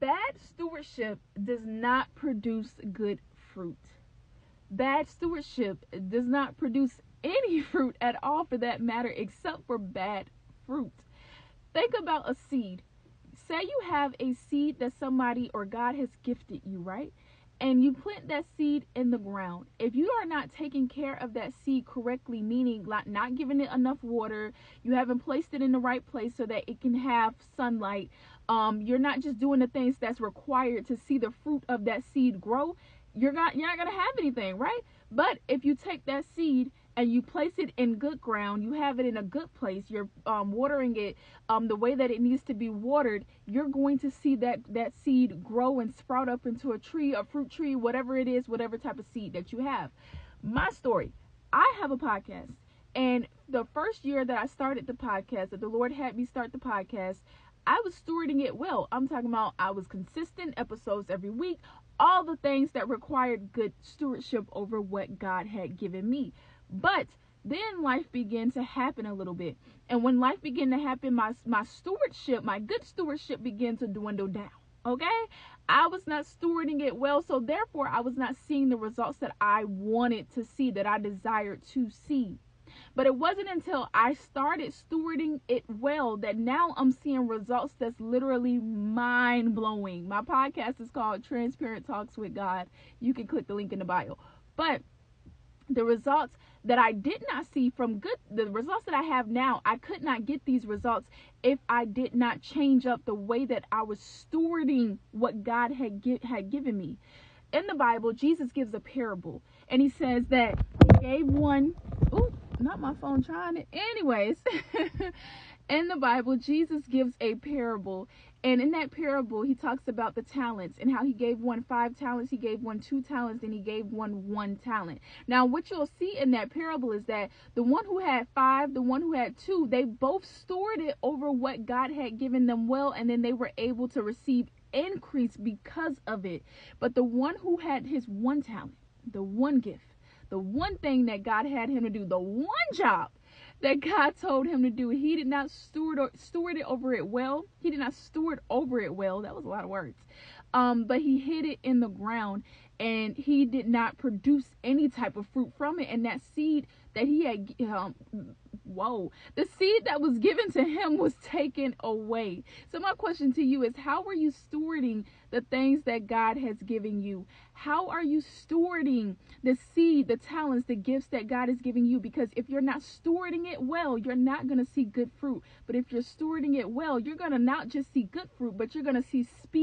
Bad stewardship does not produce good fruit. Bad stewardship does not produce any fruit at all, for that matter, except for bad fruit. Think about a seed. Say you have a seed that somebody or God has gifted you, right? And you plant that seed in the ground. If you are not taking care of that seed correctly, meaning like not giving it enough water, you haven't placed it in the right place so that it can have sunlight, you're not just doing the things that's required to see the fruit of that seed grow, you're not gonna have anything, right? But if you take that seed and you place it in good ground, you have it in a good place, you're watering it the way that it needs to be watered, you're going to see that seed grow and sprout up into a tree, a fruit tree, whatever it is, whatever type of seed that you have. My story, I have a podcast, and the first year that I started the podcast, that the Lord had me start the podcast, I was stewarding it well. I'm talking about I was consistent, episodes every week, all the things that required good stewardship over what God had given me. But then life began to happen a little bit. And when life began to happen, my stewardship, my good stewardship began to dwindle down. Okay? I was not stewarding it well, so therefore I was not seeing the results that I wanted to see, that I desired to see. But it wasn't until I started stewarding it well that now I'm seeing results that's literally mind-blowing. My podcast is called Transparent Talks with God. You can click the link in the bio. But the results that I did not see from the results that I have now, I could not get these results if I did not change up the way that I was stewarding what God had given me. In the Bible, Jesus gives a parable, and he says that he gave one, not my phone trying it. Anyways, in the Bible, Jesus gives a parable, and in that parable, he talks about the talents and how he gave one 5 talents, he gave one 2 talents, and he gave one 1 talent. Now, what you'll see in that parable is that the one who had 5, the one who had 2, they both stewarded over what God had given them well, and then they were able to receive increase because of it. But the one who had his 1 talent, the one gift, the one thing that God had him to do, the one job that God told him to do, he did not steward it over it well. He did not steward over it well. That was a lot of words. But he hid it in the ground, and he did not produce any type of fruit from it. And that seed that he had, the seed that was given to him was taken away. So my question to you is, how are you stewarding the things that God has given you? How are you stewarding the seed, the talents, the gifts that God is giving you? Because if you're not stewarding it well, you're not going to see good fruit. But if you're stewarding it well, you're going to not just see good fruit, but you're going to see speed.